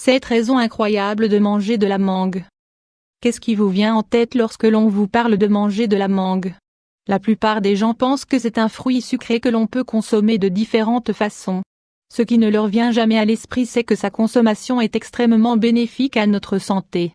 Cette raison incroyable de manger de la mangue. Qu'est-ce qui vous vient en tête lorsque l'on vous parle de manger de la mangue? La plupart des gens pensent que c'est un fruit sucré que l'on peut consommer de différentes façons. Ce qui ne leur vient jamais à l'esprit, c'est que sa consommation est extrêmement bénéfique à notre santé.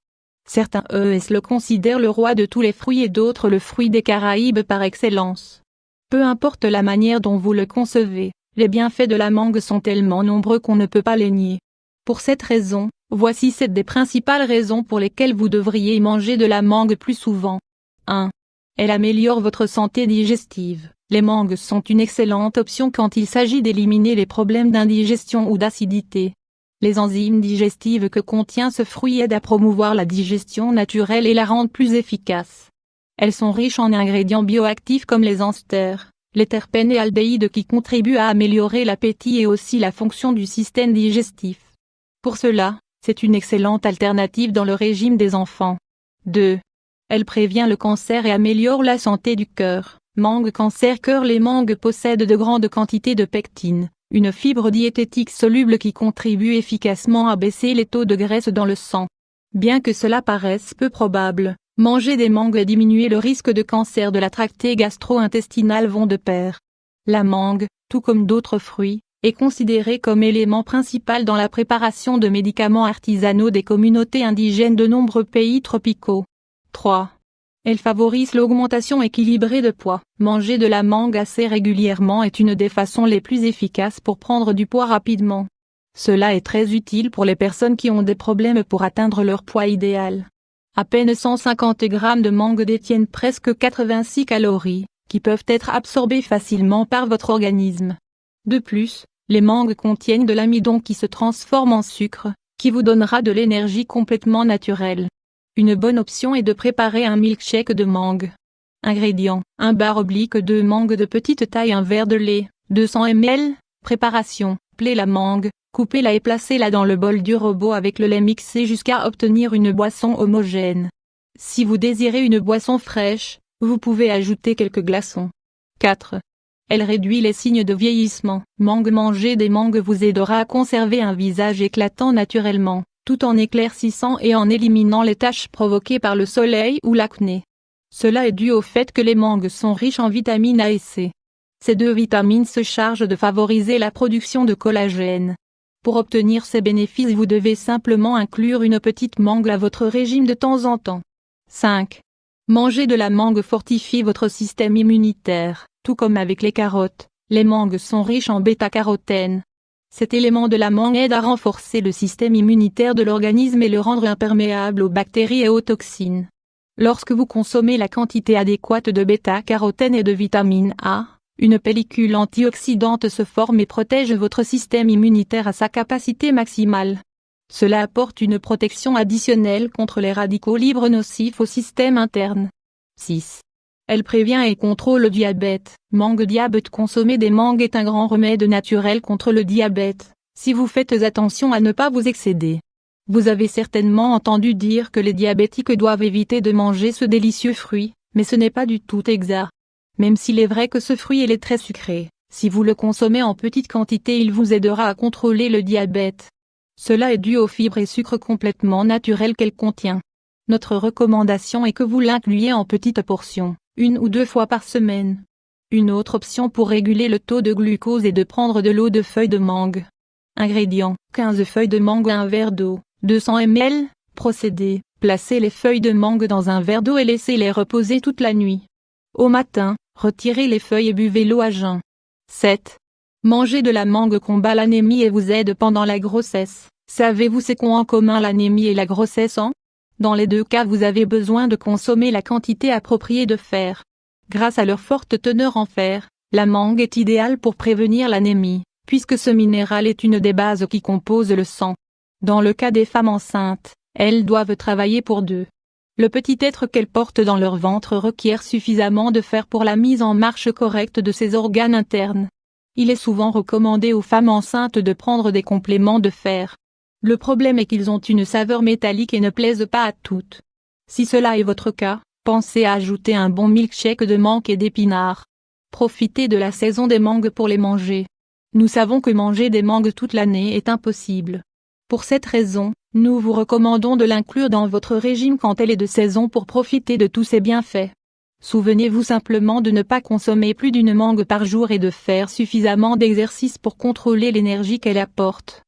Certains le considèrent le roi de tous les fruits et d'autres le fruit des Caraïbes par excellence. Peu importe la manière dont vous le concevez, les bienfaits de la mangue sont tellement nombreux qu'on ne peut pas les nier. Pour cette raison, voici 7 des principales raisons pour lesquelles vous devriez manger de la mangue plus souvent. 1. Elle améliore votre santé digestive. Les mangues sont une excellente option quand il s'agit d'éliminer les problèmes d'indigestion ou d'acidité. Les enzymes digestives que contient ce fruit aident à promouvoir la digestion naturelle et la rendent plus efficace. Elles sont riches en ingrédients bioactifs comme les esters, les terpènes et aldéhydes qui contribuent à améliorer l'appétit et aussi la fonction du système digestif. Pour cela, c'est une excellente alternative dans le régime des enfants. 2. Elle prévient le cancer et améliore la santé du cœur. Mangue cancer-cœur. Les mangues possèdent de grandes quantités de pectine, une fibre diététique soluble qui contribue efficacement à baisser les taux de graisse dans le sang. Bien que cela paraisse peu probable, manger des mangues et diminuer le risque de cancer de la tracée gastro-intestinale vont de pair. La mangue, tout comme d'autres fruits, est considérée comme élément principal dans la préparation de médicaments artisanaux des communautés indigènes de nombreux pays tropicaux. 3. Elle favorise l'augmentation équilibrée de poids. Manger de la mangue assez régulièrement est une des façons les plus efficaces pour prendre du poids rapidement. Cela est très utile pour les personnes qui ont des problèmes pour atteindre leur poids idéal. À peine 150 grammes de mangue détiennent presque 86 calories, qui peuvent être absorbées facilement par votre organisme. De plus, les mangues contiennent de l'amidon qui se transforme en sucre, qui vous donnera de l'énergie complètement naturelle. Une bonne option est de préparer un milkshake de mangue. Ingrédients: 1 barre oblique de mangue de petite taille, un verre de lait, 200 ml. Préparation: pelez la mangue, coupez-la et placez-la dans le bol du robot avec le lait mixé jusqu'à obtenir une boisson homogène. Si vous désirez une boisson fraîche, vous pouvez ajouter quelques glaçons. 4. Elle réduit les signes de vieillissement. Manger des mangues vous aidera à conserver un visage éclatant naturellement, tout en éclaircissant et en éliminant les taches provoquées par le soleil ou l'acné. Cela est dû au fait que les mangues sont riches en vitamines A et C. Ces deux vitamines se chargent de favoriser la production de collagène. Pour obtenir ces bénéfices, vous devez simplement inclure une petite mangue à votre régime de temps en temps. 5. Manger de la mangue fortifie votre système immunitaire. Tout comme avec les carottes, les mangues sont riches en bêta-carotène. Cet élément de la mangue aide à renforcer le système immunitaire de l'organisme et le rendre imperméable aux bactéries et aux toxines. Lorsque vous consommez la quantité adéquate de bêta-carotène et de vitamine A, une pellicule antioxydante se forme et protège votre système immunitaire à sa capacité maximale. Cela apporte une protection additionnelle contre les radicaux libres nocifs au système interne. 6. Elle prévient et contrôle le diabète. Mangue diabète. Consommer des mangues est un grand remède naturel contre le diabète, si vous faites attention à ne pas vous excéder. Vous avez certainement entendu dire que les diabétiques doivent éviter de manger ce délicieux fruit, mais ce n'est pas du tout exact. Même s'il est vrai que ce fruit est très sucré, si vous le consommez en petite quantité, il vous aidera à contrôler le diabète. Cela est dû aux fibres et sucres complètement naturels qu'elle contient. Notre recommandation est que vous l'incluiez en petites portions, 1 ou 2 fois par semaine. Une autre option pour réguler le taux de glucose est de prendre de l'eau de feuilles de mangue. Ingrédients: 15 feuilles de mangue, un verre d'eau, 200 ml. Procédé: placez les feuilles de mangue dans un verre d'eau et laissez-les reposer toute la nuit. Au matin, retirez les feuilles et buvez l'eau à jeun. 7. Manger de la mangue combat l'anémie et vous aide pendant la grossesse. Savez-vous ce qu'ont en commun l'anémie et la grossesse? Dans les deux cas, vous avez besoin de consommer la quantité appropriée de fer. Grâce à leur forte teneur en fer, la mangue est idéale pour prévenir l'anémie, puisque ce minéral est une des bases qui composent le sang. Dans le cas des femmes enceintes, elles doivent travailler pour 2. Le petit être qu'elles portent dans leur ventre requiert suffisamment de fer pour la mise en marche correcte de ses organes internes. Il est souvent recommandé aux femmes enceintes de prendre des compléments de fer. Le problème est qu'ils ont une saveur métallique et ne plaisent pas à toutes. Si cela est votre cas, pensez à ajouter un bon milkshake de mangue et d'épinards. Profitez de la saison des mangues pour les manger. Nous savons que manger des mangues toute l'année est impossible. Pour cette raison, nous vous recommandons de l'inclure dans votre régime quand elle est de saison pour profiter de tous ses bienfaits. Souvenez-vous simplement de ne pas consommer plus d'une mangue par jour et de faire suffisamment d'exercice pour contrôler l'énergie qu'elle apporte.